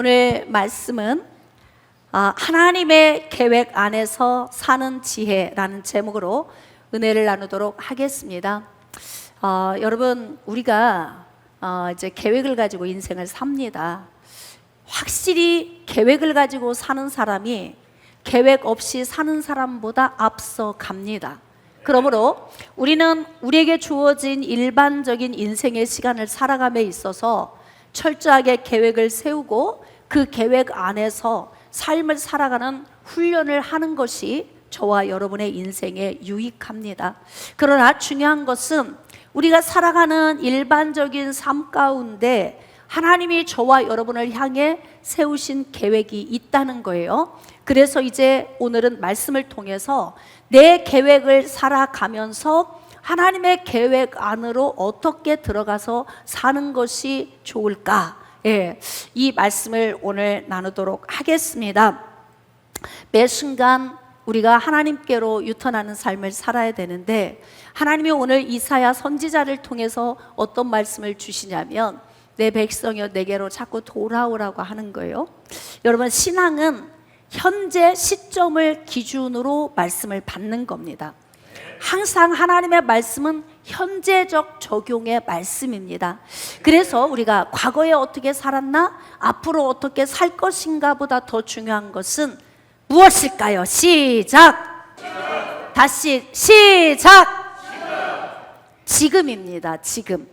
오늘 말씀은 하나님의 계획 안에서 사는 지혜라는 제목으로 은혜를 나누도록 하겠습니다. 여러분, 우리가 이제 계획을 가지고 인생을 삽니다. 확실히 계획을 가지고 사는 사람이 계획 없이 사는 사람보다 앞서 갑니다. 그러므로 우리는 우리에게 주어진 일반적인 인생의 시간을 살아감에 있어서 철저하게 계획을 세우고 그 계획 안에서 삶을 살아가는 훈련을 하는 것이 저와 여러분의 인생에 유익합니다. 그러나 중요한 것은 우리가 살아가는 일반적인 삶 가운데 하나님이 저와 여러분을 향해 세우신 계획이 있다는 거예요. 그래서 이제 오늘은 말씀을 통해서 내 계획을 살아가면서 하나님의 계획 안으로 어떻게 들어가서 사는 것이 좋을까? 이 말씀을 오늘 나누도록 하겠습니다. 매 순간 우리가 하나님께로 유턴하는 삶을 살아야 되는데, 하나님이 오늘 이사야 선지자를 통해서 어떤 말씀을 주시냐면, 내 백성이여 내게로 자꾸 돌아오라고 하는 거예요. 여러분, 신앙은 현재 시점을 기준으로 말씀을 받는 겁니다. 항상 하나님의 말씀은 현재적 적용의 말씀입니다. 그래서 우리가 과거에 어떻게 살았나, 앞으로 어떻게 살 것인가 보다 더 중요한 것은 무엇일까요? 시작! 다시 시작! 지금입니다. 지금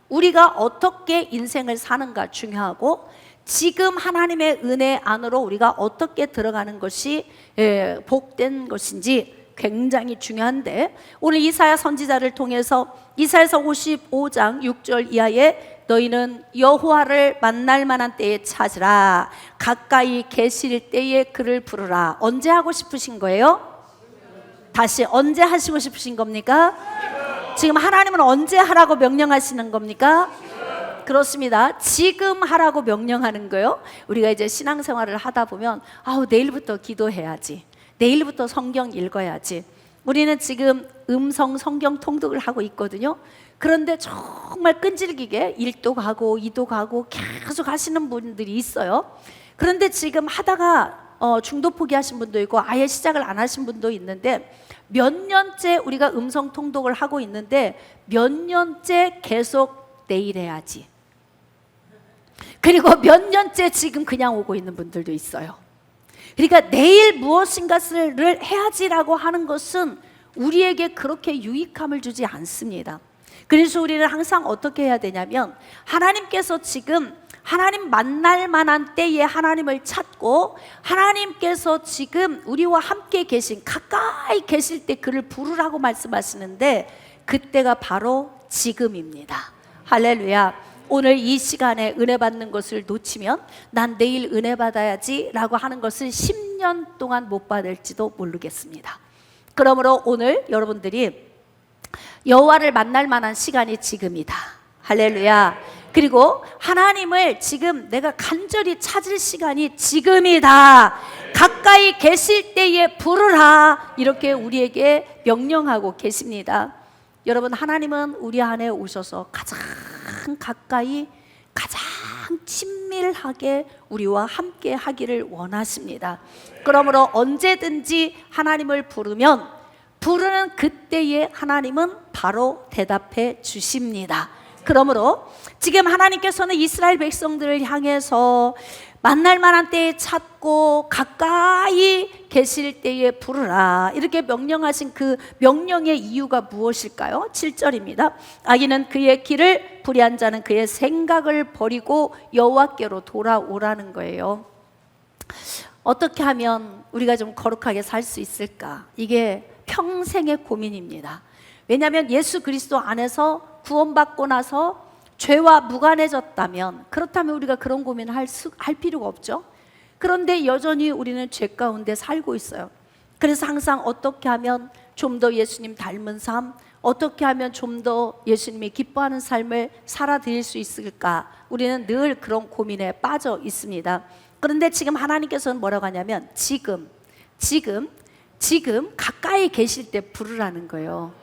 우리가 어떻게 인생을 사는가 중요하고, 지금 하나님의 은혜 안으로 우리가 어떻게 들어가는 것이 복된 것인지 굉장히 중요한데, 오늘 이사야 선지자를 통해서 이사야서 55장 6절 이하에 너희는 여호와를 만날 만한 때에 찾으라, 가까이 계실 때에 그를 부르라. 언제 하고 싶으신 거예요? 다시, 언제 하시고 싶으신 겁니까? 지금 하나님은 언제 하라고 명령하시는 겁니까? 그렇습니다. 지금 하라고 명령하는 거예요. 우리가 이제 신앙생활을 하다 보면 내일부터 기도해야지, 내일부터 성경 읽어야지. 우리는 지금 음성 성경 통독을 하고 있거든요. 그런데 정말 끈질기게 1도 가고 2도 가고 계속 하시는 분들이 있어요. 그런데 지금 하다가 중도 포기하신 분도 있고 아예 시작을 안 하신 분도 있는데, 몇 년째 우리가 음성 통독을 하고 있는데 몇 년째 계속 내일 해야지, 그리고 몇 년째 지금 그냥 오고 있는 분들도 있어요. 그러니까 내일 무엇인가를 해야지라고 하는 것은 우리에게 그렇게 유익함을 주지 않습니다. 그래서 우리는 항상 어떻게 해야 되냐면, 하나님께서 지금 하나님 만날 만한 때에 하나님을 찾고, 하나님께서 지금 우리와 함께 계신, 가까이 계실 때 그를 부르라고 말씀하시는데, 그때가 바로 지금입니다. 할렐루야. 오늘 이 시간에 은혜 받는 것을 놓치면 난 내일 은혜 받아야지 라고 하는 것을 10년 동안 못 받을지도 모르겠습니다. 그러므로 오늘 여러분들이 여호와를 만날 만한 시간이 지금이다. 할렐루야. 그리고 하나님을 지금 내가 간절히 찾을 시간이 지금이다. 가까이 계실 때에 부르라. 이렇게 우리에게 명령하고 계십니다. 여러분, 하나님은 우리 안에 오셔서 가장 가까이, 가장 친밀하게 우리와 함께 하기를 원하십니다. 그러므로 언제든지 하나님을 부르면 부르는 그때에 하나님은 바로 대답해 주십니다. 그러므로 지금 하나님께서는 이스라엘 백성들을 향해서 만날 만한 때에 찾고 가까이 계실 때에 부르라, 이렇게 명령하신 그 명령의 이유가 무엇일까요? 7절입니다. 악인은 그의 길을, 불의한 자는 그의 생각을 버리고 여호와께로 돌아오라는 거예요. 어떻게 하면 우리가 좀 거룩하게 살 수 있을까? 이게 평생의 고민입니다. 왜냐하면 예수 그리스도 안에서 구원받고 나서 죄와 무관해졌다면, 그렇다면 우리가 그런 고민을 할 필요가 없죠. 그런데 여전히 우리는 죄 가운데 살고 있어요. 그래서 항상 어떻게 하면 좀 더 예수님 닮은 삶, 어떻게 하면 좀 더 예수님이 기뻐하는 삶을 살아드릴 수 있을까, 우리는 늘 그런 고민에 빠져 있습니다. 그런데 지금 하나님께서는 뭐라고 하냐면 지금 가까이 계실 때 부르라는 거예요.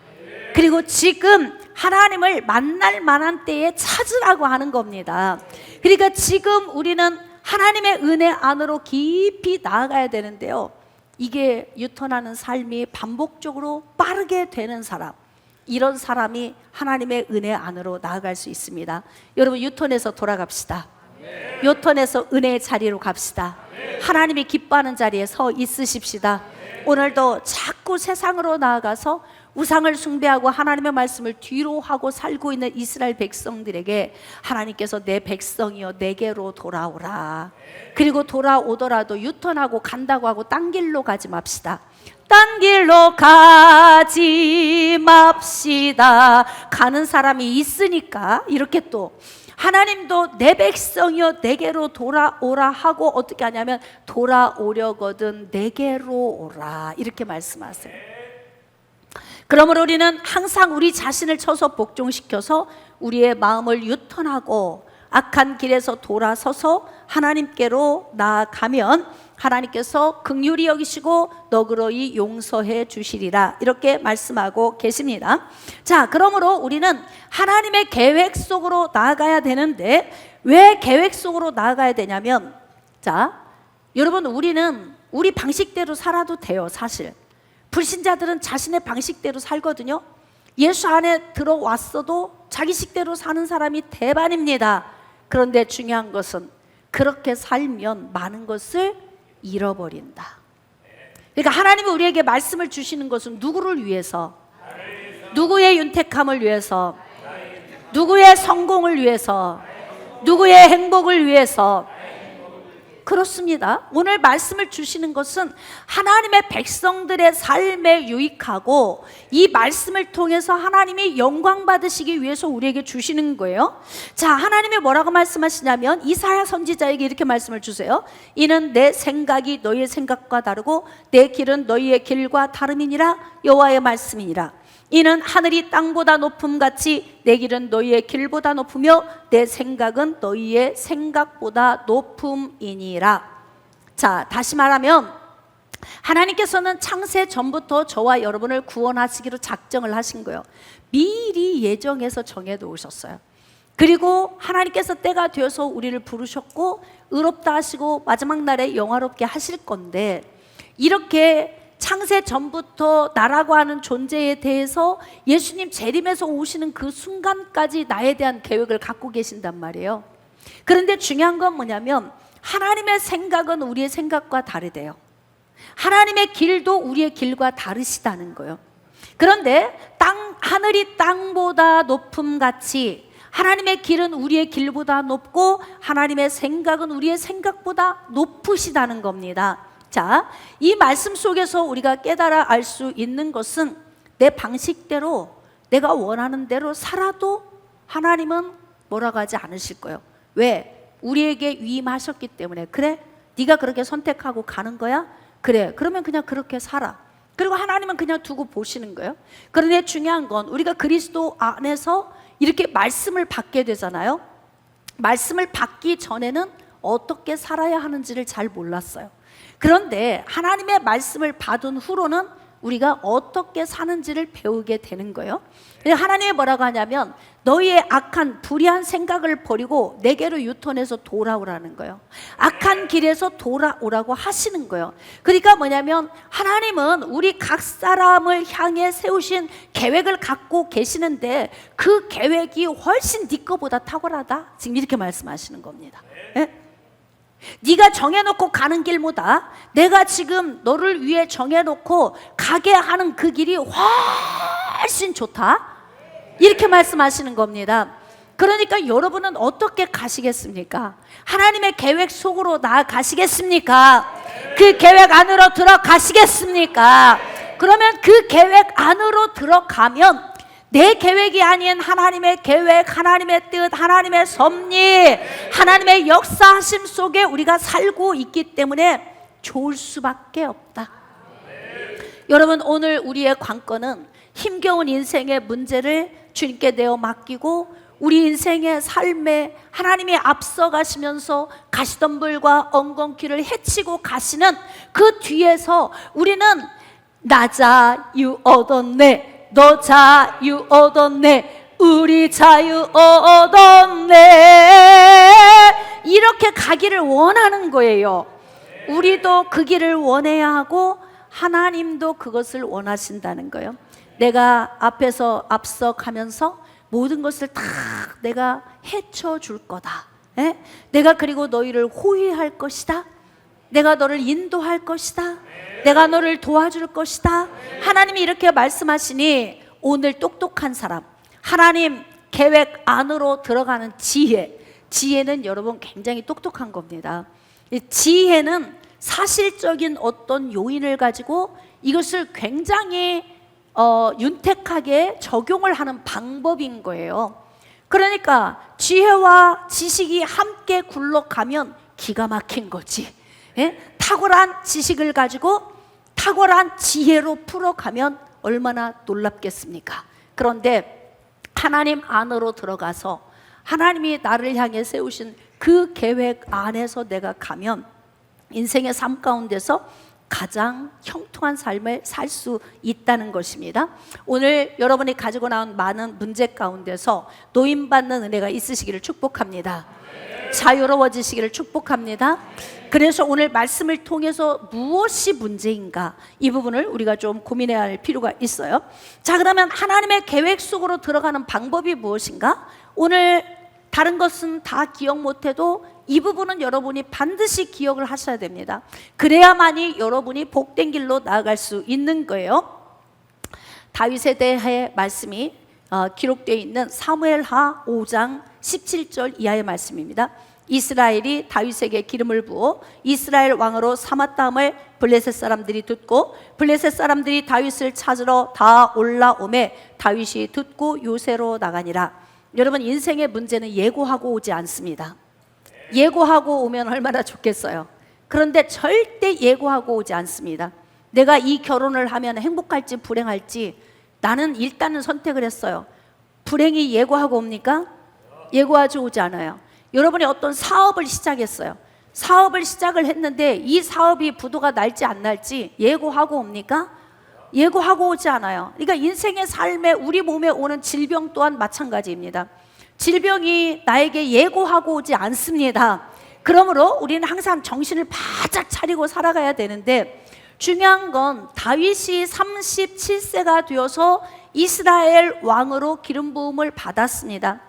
그리고 지금 하나님을 만날 만한 때에 찾으라고 하는 겁니다. 그러니까 지금 우리는 하나님의 은혜 안으로 깊이 나아가야 되는데요, 이게 유턴하는 삶이 반복적으로 빠르게 되는 사람, 이런 사람이 하나님의 은혜 안으로 나아갈 수 있습니다. 여러분, 유턴해서 돌아갑시다. 유턴해서 은혜의 자리로 갑시다. 하나님이 기뻐하는 자리에 서 있으십시다. 오늘도 자꾸 세상으로 나아가서 우상을 숭배하고 하나님의 말씀을 뒤로 하고 살고 있는 이스라엘 백성들에게 하나님께서 내 백성이여 내게로 돌아오라. 그리고 돌아오더라도 유턴하고 간다고 하고 딴 길로 가지 맙시다. 딴 길로 가지 맙시다. 가는 사람이 있으니까 이렇게 또 하나님도 내 백성이여 내게로 돌아오라 하고 어떻게 하냐면 돌아오려거든 내게로 오라 이렇게 말씀하세요. 그러므로 우리는 항상 우리 자신을 쳐서 복종시켜서 우리의 마음을 유턴하고 악한 길에서 돌아서서 하나님께로 나아가면 하나님께서 긍휼히 여기시고 너그러이 용서해 주시리라 이렇게 말씀하고 계십니다. 자, 그러므로 우리는 하나님의 계획 속으로 나아가야 되는데 왜 계획 속으로 나아가야 되냐면, 자, 여러분, 우리는 우리 방식대로 살아도 돼요. 사실 불신자들은 자신의 방식대로 살거든요. 예수 안에 들어왔어도 자기 식대로 사는 사람이 대반입니다. 그런데 중요한 것은 그렇게 살면 많은 것을 잃어버린다. 그러니까 하나님이 우리에게 말씀을 주시는 것은 누구를 위해서? 누구의 윤택함을 위해서? 누구의 성공을 위해서? 누구의 행복을 위해서? 그렇습니다. 오늘 말씀을 주시는 것은 하나님의 백성들의 삶에 유익하고 이 말씀을 통해서 하나님이 영광 받으시기 위해서 우리에게 주시는 거예요. 자, 하나님이 뭐라고 말씀하시냐면 이사야 선지자에게 이렇게 말씀을 주세요. 이는 내 생각이 너희의 생각과 다르고 내 길은 너희의 길과 다름이니라 여호와의 말씀이니라. 이는 하늘이 땅보다 높음같이 내 길은 너희의 길보다 높으며 내 생각은 너희의 생각보다 높음이니라. 자, 다시 말하면 하나님께서는 창세 전부터 저와 여러분을 구원하시기로 작정을 하신 거예요. 미리 예정해서 정해 놓으셨어요. 그리고 하나님께서 때가 되어서 우리를 부르셨고 의롭다 하시고 마지막 날에 영화롭게 하실 건데, 이렇게 창세 전부터 나라고 하는 존재에 대해서 예수님 재림에서 오시는 그 순간까지 나에 대한 계획을 갖고 계신단 말이에요. 그런데 중요한 건 뭐냐면 하나님의 생각은 우리의 생각과 다르대요. 하나님의 길도 우리의 길과 다르시다는 거예요. 그런데 하늘이 땅보다 높음같이 하나님의 길은 우리의 길보다 높고 하나님의 생각은 우리의 생각보다 높으시다는 겁니다. 자, 이 말씀 속에서 우리가 깨달아 알 수 있는 것은 내 방식대로 내가 원하는 대로 살아도 하나님은 뭐라고 하지 않으실 거예요. 왜? 우리에게 위임하셨기 때문에. 그래? 네가 그렇게 선택하고 가는 거야? 그래, 그러면 그냥 그렇게 살아. 그리고 하나님은 그냥 두고 보시는 거예요. 그런데 중요한 건 우리가 그리스도 안에서 이렇게 말씀을 받게 되잖아요. 말씀을 받기 전에는 어떻게 살아야 하는지를 잘 몰랐어요. 그런데 하나님의 말씀을 받은 후로는 우리가 어떻게 사는지를 배우게 되는 거예요. 하나님이 뭐라고 하냐면 너희의 악한 불의한 생각을 버리고 내게로 유턴해서 돌아오라는 거예요. 악한 길에서 돌아오라고 하시는 거예요. 그러니까 뭐냐면 하나님은 우리 각 사람을 향해 세우신 계획을 갖고 계시는데 그 계획이 훨씬 네 거보다 탁월하다, 지금 이렇게 말씀하시는 겁니다. 네? 네가 정해놓고 가는 길보다 내가 지금 너를 위해 정해놓고 가게 하는 그 길이 훨씬 좋다, 이렇게 말씀하시는 겁니다. 그러니까 여러분은 어떻게 가시겠습니까? 하나님의 계획 속으로 나아가시겠습니까? 그 계획 안으로 들어가시겠습니까? 그러면 그 계획 안으로 들어가면 내 계획이 아닌 하나님의 계획, 하나님의 뜻, 하나님의 섭리, 하나님의 역사하심 속에 우리가 살고 있기 때문에 좋을 수밖에 없다. 여러분, 오늘 우리의 관건은 힘겨운 인생의 문제를 주님께 내어 맡기고 우리 인생의 삶에 하나님이 앞서가시면서 가시덤불과 엉겅퀴를 헤치고 가시는 그 뒤에서 우리는 나자 유 얻었네, 너 자유 얻었네, 우리 자유 얻었네. 이렇게 가기를 원하는 거예요. 우리도 그 길을 원해야 하고 하나님도 그것을 원하신다는 거예요. 내가 앞서 가면서 모든 것을 다 내가 헤쳐 줄 거다. 내가 그리고 너희를 호위할 것이다. 내가 너를 인도할 것이다. 내가 너를 도와줄 것이다. 하나님이 이렇게 말씀하시니 오늘 똑똑한 사람, 하나님 계획 안으로 들어가는 지혜는 여러분 굉장히 똑똑한 겁니다. 이 지혜는 사실적인 어떤 요인을 가지고 이것을 굉장히 윤택하게 적용을 하는 방법인 거예요. 그러니까 지혜와 지식이 함께 굴러가면 기가 막힌 거지. 탁월한 지식을 가지고 탁월한 지혜로 풀어가면 얼마나 놀랍겠습니까? 그런데 하나님 안으로 들어가서 하나님이 나를 향해 세우신 그 계획 안에서 내가 가면 인생의 삶 가운데서 가장 형통한 삶을 살 수 있다는 것입니다. 오늘 여러분이 가지고 나온 많은 문제 가운데서 노임받는 은혜가 있으시기를 축복합니다. 자유로워지시기를 축복합니다. 그래서 오늘 말씀을 통해서 무엇이 문제인가, 이 부분을 우리가 좀 고민해야 할 필요가 있어요. 자, 그러면 하나님의 계획 속으로 들어가는 방법이 무엇인가? 오늘 다른 것은 다 기억 못해도 이 부분은 여러분이 반드시 기억을 하셔야 됩니다. 그래야만이 여러분이 복된 길로 나아갈 수 있는 거예요. 다윗에 대해 말씀이 기록되어 있는 사무엘하 5장 17절 이하의 말씀입니다. 이스라엘이 다윗에게 기름을 부어 이스라엘 왕으로 삼았다함을 블레셋 사람들이 듣고 블레셋 사람들이 다윗을 찾으러 다 올라오매 다윗이 듣고 요새로 나가니라. 여러분, 인생의 문제는 예고하고 오지 않습니다. 예고하고 오면 얼마나 좋겠어요. 그런데 절대 예고하고 오지 않습니다. 내가 이 결혼을 하면 행복할지 불행할지 나는 일단은 선택을 했어요. 불행이 예고하고 옵니까? 예고하지 오지 않아요. 여러분이 어떤 사업을 시작했어요. 사업을 시작을 했는데 이 사업이 부도가 날지 안 날지 예고하고 옵니까? 예고하고 오지 않아요. 그러니까 인생의 삶에, 우리 몸에 오는 질병 또한 마찬가지입니다. 질병이 나에게 예고하고 오지 않습니다. 그러므로 우리는 항상 정신을 바짝 차리고 살아가야 되는데, 중요한 건 다윗이 37세가 되어서 이스라엘 왕으로 기름 부음을 받았습니다.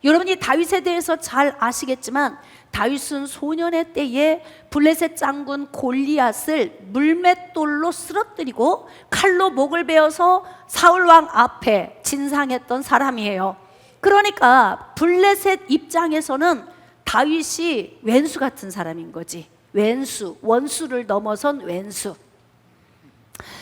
여러분이 다윗에 대해서 잘 아시겠지만 다윗은 소년의 때에 블레셋 장군 골리앗을 물맷돌로 쓰러뜨리고 칼로 목을 베어서 사울 왕 앞에 진상했던 사람이에요. 그러니까 블레셋 입장에서는 다윗이 왼수 같은 사람인 거지. 왼수, 원수를 넘어선 왼수.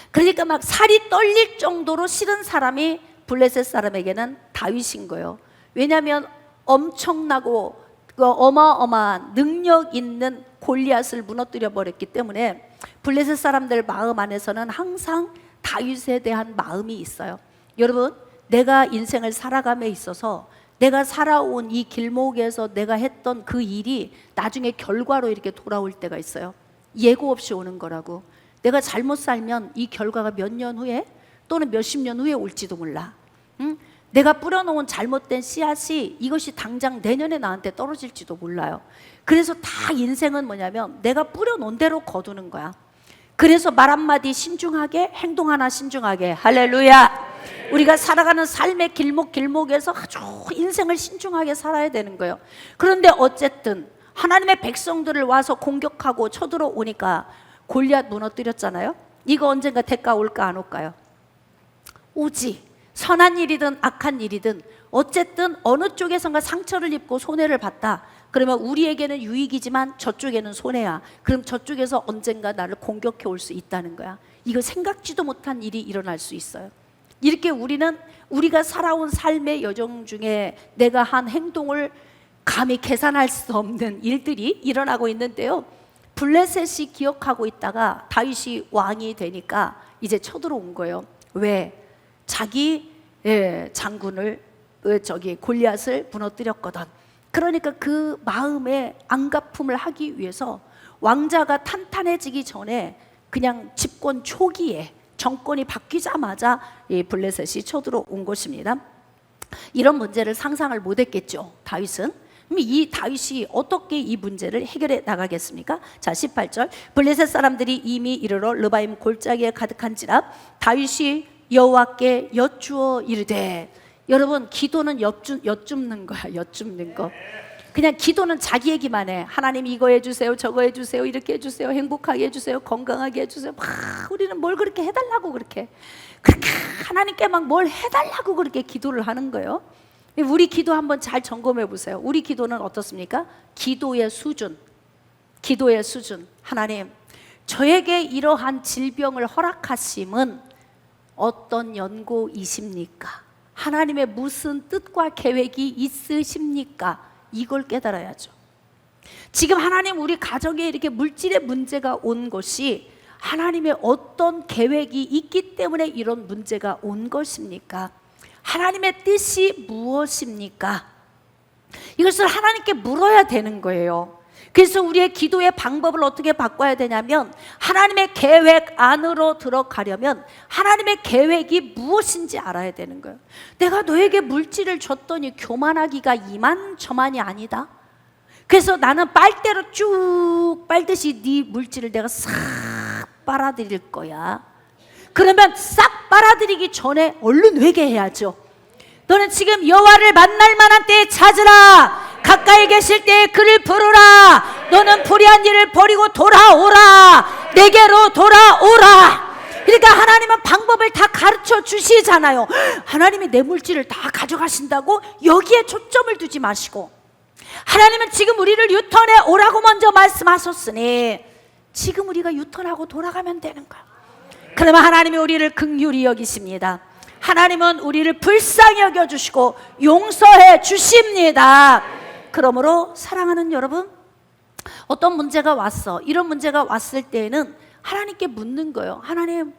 그러니까 막 살이 떨릴 정도로 싫은 사람이 블레셋 사람에게는 다윗인 거예요. 왜냐하면 엄청나고 어마어마한 능력 있는 골리앗을 무너뜨려 버렸기 때문에 블레셋 사람들 마음 안에서는 항상 다윗에 대한 마음이 있어요. 여러분, 내가 인생을 살아감에 있어서 내가 살아온 이 길목에서 내가 했던 그 일이 나중에 결과로 이렇게 돌아올 때가 있어요. 예고 없이 오는 거라고. 내가 잘못 살면 이 결과가 몇 년 후에 또는 몇십 년 후에 올지도 몰라. 내가 뿌려놓은 잘못된 씨앗이 이것이 당장 내년에 나한테 떨어질지도 몰라요. 그래서 다 인생은 뭐냐면 내가 뿌려놓은 대로 거두는 거야. 그래서 말 한마디 신중하게, 행동 하나 신중하게. 할렐루야. 우리가 살아가는 삶의 길목에서 아주 인생을 신중하게 살아야 되는 거예요. 그런데 어쨌든 하나님의 백성들을 와서 공격하고 쳐들어오니까 골리앗 무너뜨렸잖아요. 이거 언젠가 대가 올까 안 올까요? 오지. 선한 일이든 악한 일이든 어쨌든 어느 쪽에선가 상처를 입고 손해를 봤다. 그러면 우리에게는 유익이지만 저쪽에는 손해야. 그럼 저쪽에서 언젠가 나를 공격해 올 수 있다는 거야. 이거 생각지도 못한 일이 일어날 수 있어요. 이렇게 우리가 살아온 삶의 여정 중에 내가 한 행동을 감히 계산할 수 없는 일들이 일어나고 있는데요. 블레셋이 기억하고 있다가 다윗이 왕이 되니까 이제 쳐들어온 거예요. 왜? 자기 장군을 골리앗을 무너뜨렸거든. 그러니까 그 마음의 안갚음을 하기 위해서 왕자가 탄탄해지기 전에 그냥 집권 초기에 정권이 바뀌자마자 이 블레셋이 쳐들어온 것입니다. 이런 문제를 상상을 못했겠죠, 다윗은. 그럼 이 다윗이 어떻게 이 문제를 해결해 나가겠습니까? 자, 18절. 블레셋 사람들이 이미 이르러 르바임 골짜기에 가득한지라 다윗이 여호와께 여쭈어 이르되. 여러분, 기도는 여쭙는 거야. 여쭙는 거. 그냥 기도는 자기 얘기만 해. 하나님 이거 해주세요, 저거 해주세요, 이렇게 해주세요, 행복하게 해주세요, 건강하게 해주세요. 막 우리는 뭘 그렇게 해달라고 그렇게 하나님께 막 뭘 해달라고 그렇게 기도를 하는 거예요. 우리 기도 한번 잘 점검해 보세요. 우리 기도는 어떻습니까? 기도의 수준. 하나님, 저에게 이러한 질병을 허락하심은 어떤 연고이십니까? 하나님의 무슨 뜻과 계획이 있으십니까? 이걸 깨달아야죠. 지금 하나님, 우리 가정에 이렇게 물질의 문제가 온 것이 하나님의 어떤 계획이 있기 때문에 이런 문제가 온 것입니까? 하나님의 뜻이 무엇입니까? 이것을 하나님께 물어야 되는 거예요. 그래서 우리의 기도의 방법을 어떻게 바꿔야 되냐면, 하나님의 계획 안으로 들어가려면 하나님의 계획이 무엇인지 알아야 되는 거예요. 내가 너에게 물질을 줬더니 교만하기가 이만저만이 아니다. 그래서 나는 빨대로 쭉 빨듯이 네 물질을 내가 싹 빨아들일 거야. 그러면 싹 빨아들이기 전에 얼른 회개해야죠. 너는 지금 여호와를 만날 만한 때에 찾으라. 가까이 계실 때에 그를 부르라. 너는 불의한 일을 버리고 돌아오라. 내게로 돌아오라. 그러니까 하나님은 방법을 다 가르쳐 주시잖아요. 하나님이 내 물질을 다 가져가신다고 여기에 초점을 두지 마시고, 하나님은 지금 우리를 유턴해 오라고 먼저 말씀하셨으니 지금 우리가 유턴하고 돌아가면 되는 거야. 그러면 하나님이 우리를 긍휼히 여기십니다. 하나님은 우리를 불쌍히 여겨주시고 용서해 주십니다. 그러므로 사랑하는 여러분, 어떤 문제가 왔어. 이런 문제가 왔을 때에는 하나님께 묻는 거예요. 하나님,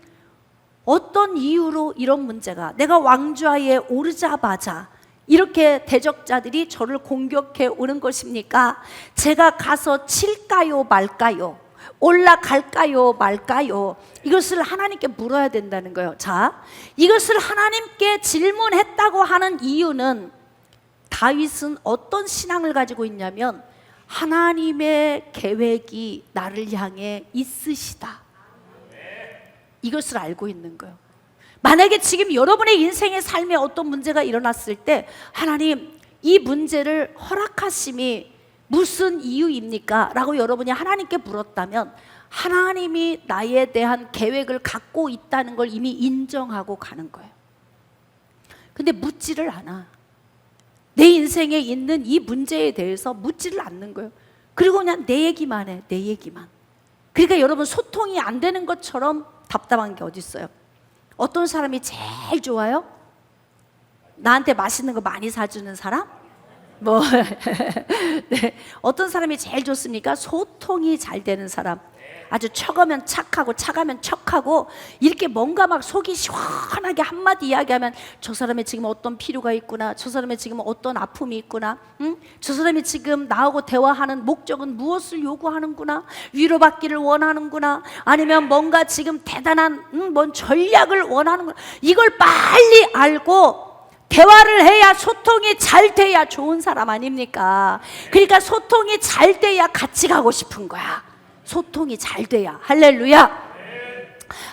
어떤 이유로 이런 문제가, 내가 왕좌에 오르자마자 이렇게 대적자들이 저를 공격해 오는 것입니까? 제가 가서 칠까요 말까요? 올라갈까요 말까요? 이것을 하나님께 물어야 된다는 거예요. 자, 이것을 하나님께 질문했다고 하는 이유는, 다윗은 어떤 신앙을 가지고 있냐면, 하나님의 계획이 나를 향해 있으시다, 이것을 알고 있는 거예요. 만약에 지금 여러분의 인생의 삶에 어떤 문제가 일어났을 때, 하나님, 이 문제를 허락하심이 무슨 이유입니까? 라고 여러분이 하나님께 물었다면, 하나님이 나에 대한 계획을 갖고 있다는 걸 이미 인정하고 가는 거예요. 근데 묻지를 않아. 내 인생에 있는 이 문제에 대해서 묻지를 않는 거예요. 그리고 그냥 내 얘기만 해, 내 얘기만. 그러니까 여러분, 소통이 안 되는 것처럼 답답한 게 어디 있어요? 어떤 사람이 제일 좋아요? 나한테 맛있는 거 많이 사주는 사람? 네. 어떤 사람이 제일 좋습니까? 소통이 잘 되는 사람. 아주 척하면 착하고 차가면 척하고, 이렇게 뭔가 막 속이 시원하게 한마디 이야기하면 저 사람이 지금 어떤 필요가 있구나, 저 사람이 지금 어떤 아픔이 있구나, 저 사람이 지금 나하고 대화하는 목적은 무엇을 요구하는구나, 위로받기를 원하는구나, 아니면 뭔가 지금 대단한 뭔 전략을 원하는구나. 이걸 빨리 알고 대화를 해야, 소통이 잘 돼야 좋은 사람 아닙니까? 그러니까 소통이 잘 돼야 같이 가고 싶은 거야. 소통이 잘 돼야. 할렐루야.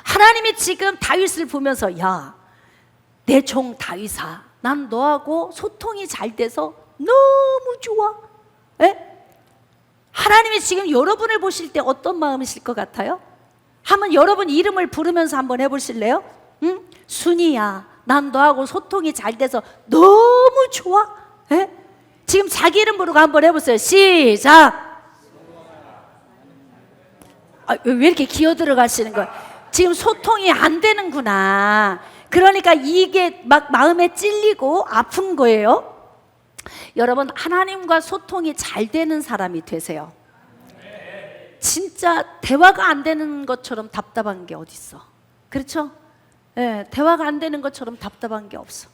하나님이 지금 다윗을 보면서, 야, 내 종 다윗아, 난 너하고 소통이 잘 돼서 너무 좋아. 에? 하나님이 지금 여러분을 보실 때 어떤 마음이실 것 같아요? 한번 여러분 이름을 부르면서 한번 해보실래요? 응? 순이야, 난 너하고 소통이 잘 돼서 너무 좋아. 에? 지금 자기 이름 부르고 한번 해보세요. 시작. 왜 이렇게 기어 들어가시는 거예요? 지금 소통이 안 되는구나. 그러니까 이게 막 마음에 찔리고 아픈 거예요. 여러분, 하나님과 소통이 잘 되는 사람이 되세요. 진짜 대화가 안 되는 것처럼 답답한 게 어디 있어? 그렇죠? 네, 대화가 안 되는 것처럼 답답한 게 없어.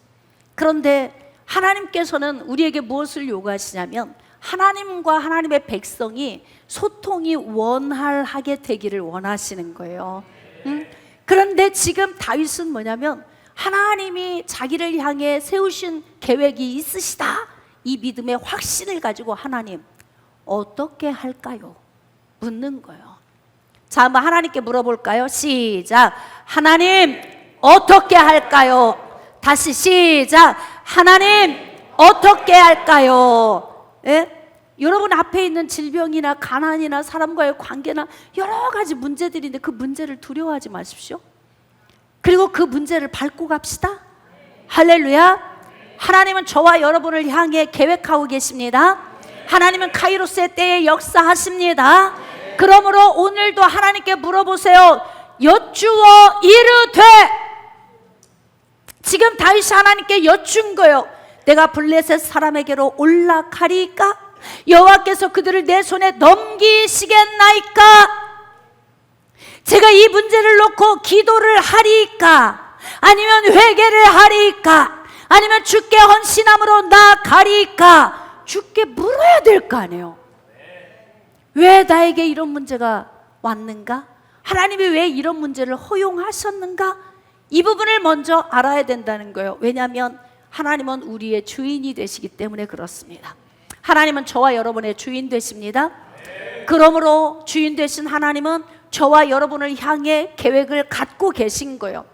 그런데 하나님께서는 우리에게 무엇을 요구하시냐면, 하나님과 하나님의 백성이 소통이 원활하게 되기를 원하시는 거예요. 그런데 지금 다윗은 뭐냐면 하나님이 자기를 향해 세우신 계획이 있으시다, 이 믿음의 확신을 가지고 하나님 어떻게 할까요? 묻는 거예요. 자, 한번 하나님께 물어볼까요? 시작. 하나님 어떻게 할까요? 다시 시작. 하나님 어떻게 할까요? 예? 여러분 앞에 있는 질병이나 가난이나 사람과의 관계나 여러 가지 문제들인데 그 문제를 두려워하지 마십시오. 그리고 그 문제를 밟고 갑시다. 할렐루야. 하나님은 저와 여러분을 향해 계획하고 계십니다. 하나님은 카이로스의 때에 역사하십니다. 그러므로 오늘도 하나님께 물어보세요. 여쭈어 이르되, 지금 다윗이 하나님께 여쭌 거예요. 내가 블레셋 사람에게로 올라가리까? 여호와께서 그들을 내 손에 넘기시겠나이까? 제가 이 문제를 놓고 기도를 하리까? 아니면 회개를 하리까? 아니면 주께 헌신함으로 나아가리까? 주께 물어야 될 거 아니에요. 왜 나에게 이런 문제가 왔는가? 하나님이 왜 이런 문제를 허용하셨는가? 이 부분을 먼저 알아야 된다는 거예요. 왜냐하면 하나님은 우리의 주인이 되시기 때문에 그렇습니다. 하나님은 저와 여러분의 주인 되십니다. 그러므로 주인 되신 하나님은 저와 여러분을 향해 계획을 갖고 계신 거예요.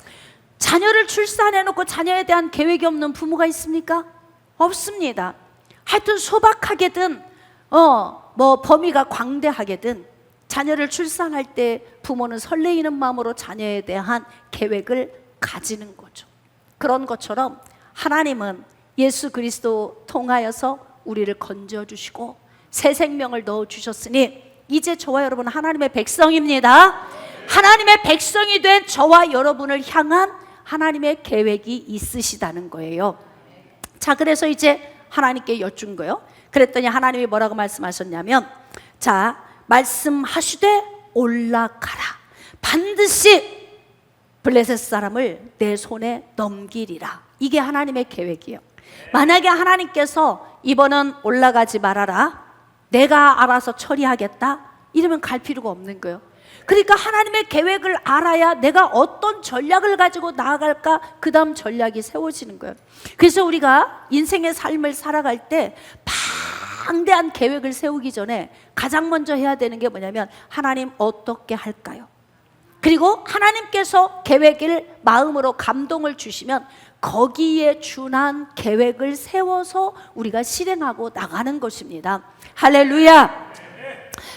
자녀를 출산해놓고 자녀에 대한 계획이 없는 부모가 있습니까? 없습니다. 하여튼 소박하게든 범위가 광대하게든 자녀를 출산할 때 부모는 설레이는 마음으로 자녀에 대한 계획을 가지는 거죠. 그런 것처럼 하나님은 예수 그리스도 통하여서 우리를 건져주시고 새 생명을 넣어주셨으니 이제 저와 여러분은 하나님의 백성입니다. 하나님의 백성이 된 저와 여러분을 향한 하나님의 계획이 있으시다는 거예요. 자, 그래서 이제 하나님께 여쭌 거예요. 그랬더니 하나님이 뭐라고 말씀하셨냐면, 자, 말씀하시되 올라가라. 반드시 블레셋 사람을 내 손에 넘기리라. 이게 하나님의 계획이에요. 만약에 하나님께서 이번은 올라가지 말아라, 내가 알아서 처리하겠다, 이러면 갈 필요가 없는 거예요. 그러니까 하나님의 계획을 알아야 내가 어떤 전략을 가지고 나아갈까, 그 다음 전략이 세워지는 거예요. 그래서 우리가 인생의 삶을 살아갈 때 방대한 계획을 세우기 전에 가장 먼저 해야 되는 게 뭐냐면, 하나님 어떻게 할까요? 그리고 하나님께서 계획을 마음으로 감동을 주시면 거기에 준한 계획을 세워서 우리가 실행하고 나가는 것입니다. 할렐루야.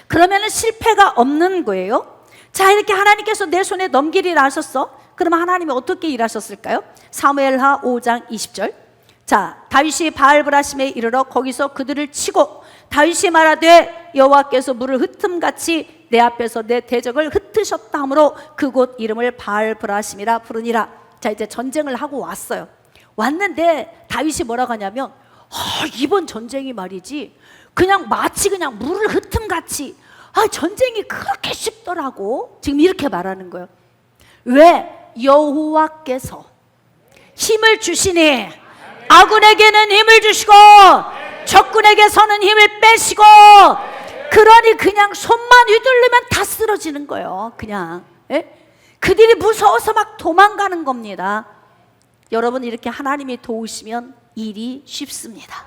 그러면 실패가 없는 거예요. 자, 이렇게 하나님께서 내 손에 넘기리라 하셨어. 그러면 하나님이 어떻게 일하셨을까요? 사무엘하 5장 20절. 자, 다윗이 바알브라심에 이르러 거기서 그들을 치고 다윗이 말하되 여호와께서 물을 흩음같이 내 앞에서 내 대적을 흩으셨다 하므로 그곳 이름을 바알브라심이라 부르니라. 자, 이제 전쟁을 하고 왔어요. 왔는데 다윗이 뭐라고 하냐면, 이번 전쟁이 말이지 그냥 마치 그냥 물을 흩음같이, 전쟁이 그렇게 쉽더라고. 지금 이렇게 말하는 거예요. 왜? 여호와께서 힘을 주시니 아군에게는 힘을 주시고 적군에게서는 힘을 빼시고, 그러니 그냥 손만 휘두르면 다 쓰러지는 거예요. 그냥 그들이 무서워서 막 도망가는 겁니다. 여러분, 이렇게 하나님이 도우시면 일이 쉽습니다.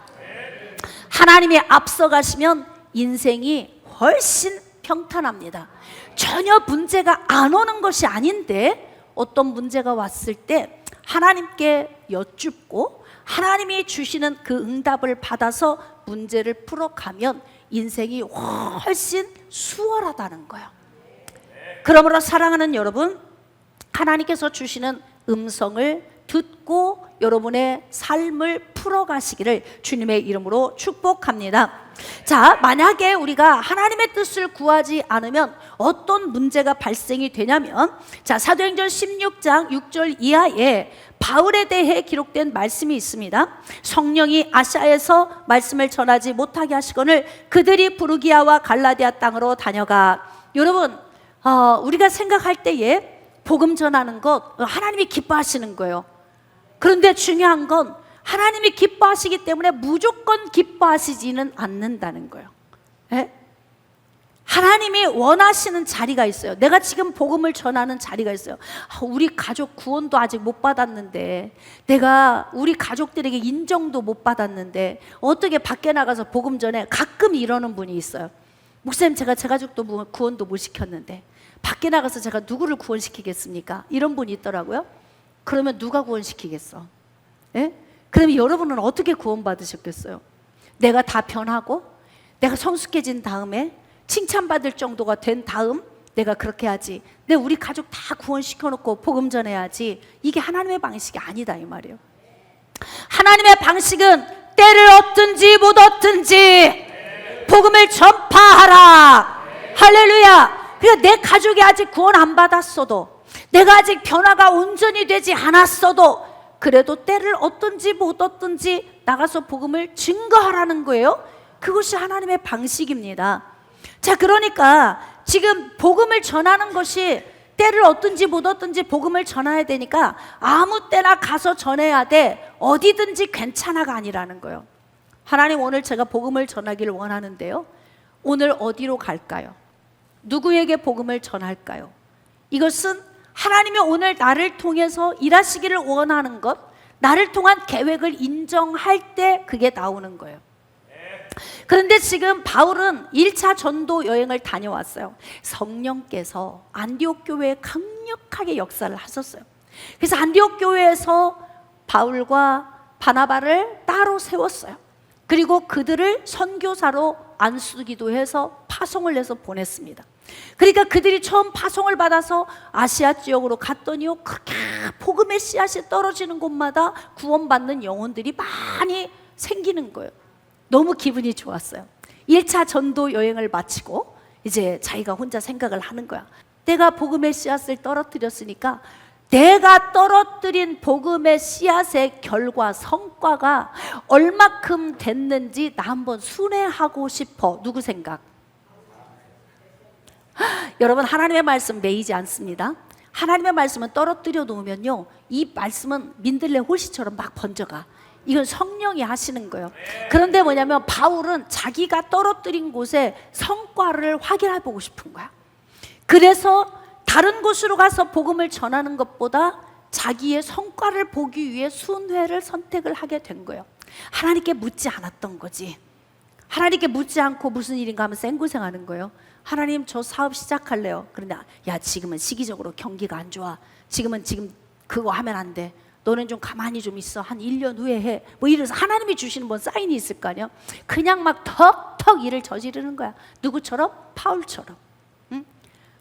하나님이 앞서가시면 인생이 훨씬 평탄합니다. 전혀 문제가 안 오는 것이 아닌데 어떤 문제가 왔을 때 하나님께 여쭙고 하나님이 주시는 그 응답을 받아서 문제를 풀어가면 인생이 훨씬 수월하다는 거예요. 그러므로 사랑하는 여러분, 하나님께서 주시는 음성을 듣고 여러분의 삶을 풀어가시기를 주님의 이름으로 축복합니다. 자, 만약에 우리가 하나님의 뜻을 구하지 않으면 어떤 문제가 발생이 되냐면, 자, 사도행전 16장 6절 이하에 바울에 대해 기록된 말씀이 있습니다. 성령이 아시아에서 말씀을 전하지 못하게 하시거늘 그들이 부르기아와 갈라디아 땅으로 다녀가. 여러분, 우리가 생각할 때에 복음 전하는 것 하나님이 기뻐하시는 거예요. 그런데 중요한 건 하나님이 기뻐하시기 때문에 무조건 기뻐하시지는 않는다는 거예요. 하나님이 원하시는 자리가 있어요. 내가 지금 복음을 전하는 자리가 있어요. 우리 가족 구원도 아직 못 받았는데, 내가 우리 가족들에게 인정도 못 받았는데 어떻게 밖에 나가서 복음 전해? 가끔 이러는 분이 있어요. 목사님, 제가 제 가족도 구원도 못 시켰는데 밖에 나가서 제가 누구를 구원시키겠습니까? 이런 분이 있더라고요. 그러면 누가 구원시키겠어? 예? 그러면 여러분은 어떻게 구원받으셨겠어요? 내가 다 변하고 내가 성숙해진 다음에 칭찬받을 정도가 된 다음 내가 그렇게 하지, 내 우리 가족 다 구원시켜놓고 복음 전해야지. 이게 하나님의 방식이 아니다 이 말이에요. 하나님의 방식은 때를 얻든지 못 얻든지 복음을 전파하라. 할렐루야. 그러니까 내 가족이 아직 구원 안 받았어도, 내가 아직 변화가 온전히 되지 않았어도, 그래도 때를 얻든지 못 얻든지 나가서 복음을 증거하라는 거예요. 그것이 하나님의 방식입니다. 자, 그러니까 지금 복음을 전하는 것이 때를 얻든지 못 얻든지 복음을 전해야 되니까 아무 때나 가서 전해야 돼, 어디든지 괜찮아가 아니라는 거예요. 하나님, 오늘 제가 복음을 전하기를 원하는데요, 오늘 어디로 갈까요? 누구에게 복음을 전할까요? 이것은 하나님이 오늘 나를 통해서 일하시기를 원하는 것, 나를 통한 계획을 인정할 때 그게 나오는 거예요. 그런데 지금 바울은 1차 전도 여행을 다녀왔어요. 성령께서 안디옥 교회에 강력하게 역사를 하셨어요. 그래서 안디옥 교회에서 바울과 바나바를 따로 세웠어요. 그리고 그들을 선교사로 안수기도 해서 파송을 해서 보냈습니다. 그러니까 그들이 처음 파송을 받아서 아시아 지역으로 갔더니요, 그렇게 복음의 씨앗이 떨어지는 곳마다 구원받는 영혼들이 많이 생기는 거예요. 너무 기분이 좋았어요. 1차 전도 여행을 마치고 이제 자기가 혼자 생각을 하는 거야. 내가 복음의 씨앗을 떨어뜨렸으니까 내가 떨어뜨린 복음의 씨앗의 결과, 성과가 얼마큼 됐는지 나 한번 순회하고 싶어. 누구 생각? 여러분, 하나님의 말씀 매이지 않습니다. 하나님의 말씀은 떨어뜨려 놓으면요, 이 말씀은 민들레 홀씨처럼 막 번져가. 이건 성령이 하시는 거예요. 그런데 뭐냐면 바울은 자기가 떨어뜨린 곳에 성과를 확인해 보고 싶은 거야. 그래서 다른 곳으로 가서 복음을 전하는 것보다 자기의 성과를 보기 위해 순회를 선택을 하게 된 거예요. 하나님께 묻지 않았던 거지. 하나님께 묻지 않고 무슨 일인가 하면 생고생하는 거예요. 하나님, 저 사업 시작할래요. 그런데 야, 지금은 시기적으로 경기가 안 좋아. 지금 그거 하면 안 돼. 너는 좀 가만히 좀 있어. 한 1년 후에 해. 뭐 이래서 하나님이 주시는 뭔 사인이 있을 거 아니야. 그냥 막 턱턱 일을 저지르는 거야. 누구처럼? 바울처럼. 응?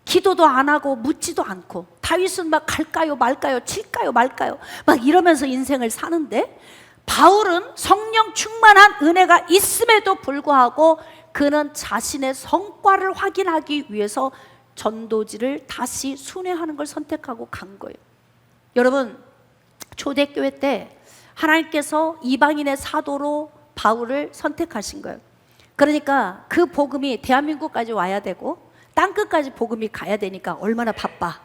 기도도 안 하고 묻지도 않고. 다윗은 막 갈까요 말까요, 칠까요 말까요, 막 이러면서 인생을 사는데, 바울은 성령 충만한 은혜가 있음에도 불구하고 그는 자신의 성과를 확인하기 위해서 전도지를 다시 순회하는 걸 선택하고 간 거예요. 여러분, 초대교회 때 하나님께서 이방인의 사도로 바울을 선택하신 거예요. 그러니까 그 복음이 대한민국까지 와야 되고 땅끝까지 복음이 가야 되니까 얼마나 바빠,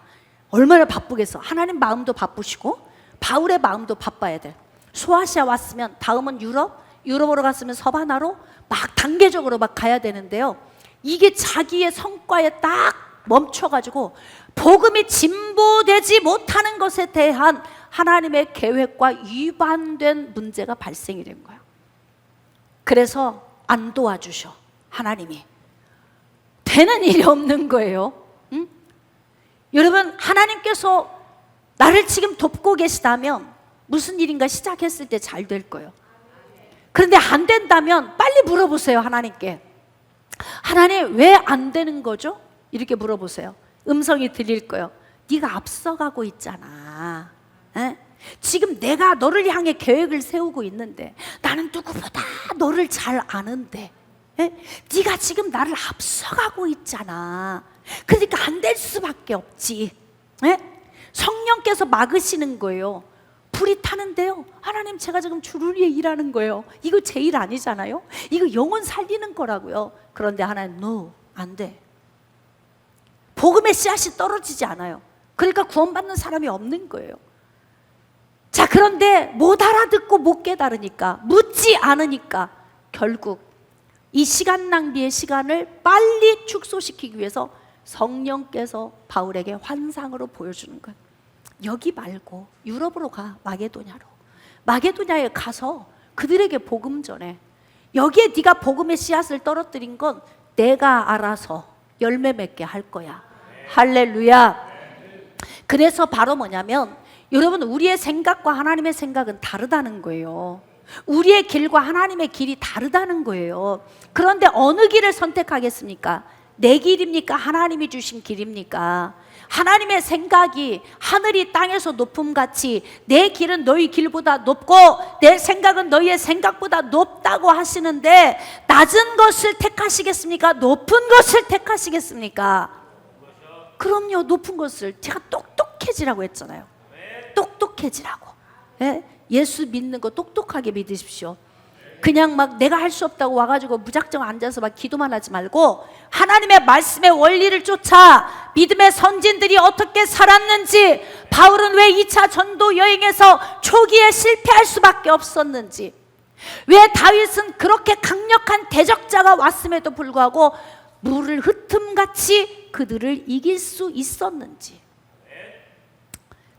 얼마나 바쁘겠어. 하나님 마음도 바쁘시고 바울의 마음도 바빠야 돼. 소아시아 왔으면 다음은 유럽으로 갔으면 서바나로 막 단계적으로 막 가야 되는데요, 이게 자기의 성과에 딱 멈춰가지고 복음이 진보되지 못하는 것에 대한 하나님의 계획과 위반된 문제가 발생이 된 거예요. 그래서 안 도와주셔. 하나님이 되는 일이 없는 거예요. 응? 여러분, 하나님께서 나를 지금 돕고 계시다면 무슨 일인가 시작했을 때 잘 될 거예요. 그런데 안 된다면 빨리 물어보세요. 하나님께. 하나님, 왜 안 되는 거죠? 이렇게 물어보세요. 음성이 들릴 거예요. 네가 앞서가고 있잖아. 에? 지금 내가 너를 향해 계획을 세우고 있는데, 나는 누구보다 너를 잘 아는데, 에? 네가 지금 나를 앞서가고 있잖아. 그러니까 안 될 수밖에 없지. 에? 성령께서 막으시는 거예요. 불이 타는데요, 하나님, 제가 지금 줄을 위해 일하는 거예요. 이거 제 일 아니잖아요. 이거 영혼 살리는 거라고요. 그런데 하나님, no, 안 돼. 복음의 씨앗이 떨어지지 않아요. 그러니까 구원받는 사람이 없는 거예요. 자, 그런데 못 알아듣고 못 깨달으니까, 묻지 않으니까 결국 이 시간 낭비의 시간을 빨리 축소시키기 위해서 성령께서 바울에게 환상으로 보여주는 거예요. 여기 말고 유럽으로 가. 마게도냐에 가서 그들에게 복음 전해. 여기에 네가 복음의 씨앗을 떨어뜨린 건 내가 알아서 열매 맺게 할 거야. 할렐루야. 그래서 바로 뭐냐면 여러분, 우리의 생각과 하나님의 생각은 다르다는 거예요. 우리의 길과 하나님의 길이 다르다는 거예요. 그런데 어느 길을 선택하겠습니까? 내 길입니까? 하나님이 주신 길입니까? 하나님의 생각이 하늘이 땅에서 높음같이 내 길은 너희 길보다 높고 내 생각은 너희의 생각보다 높다고 하시는데, 낮은 것을 택하시겠습니까? 높은 것을 택하시겠습니까? 그럼요, 높은 것을. 제가 똑똑해지라고 했잖아요. 똑똑해지라고. 예? 예수 믿는 거 똑똑하게 믿으십시오. 그냥 막 내가 할 수 없다고 와가지고 무작정 앉아서 막 기도만 하지 말고, 하나님의 말씀의 원리를 쫓아 믿음의 선진들이 어떻게 살았는지, 바울은 왜 2차 전도 여행에서 초기에 실패할 수밖에 없었는지, 왜 다윗은 그렇게 강력한 대적자가 왔음에도 불구하고 물을 흩음같이 그들을 이길 수 있었는지.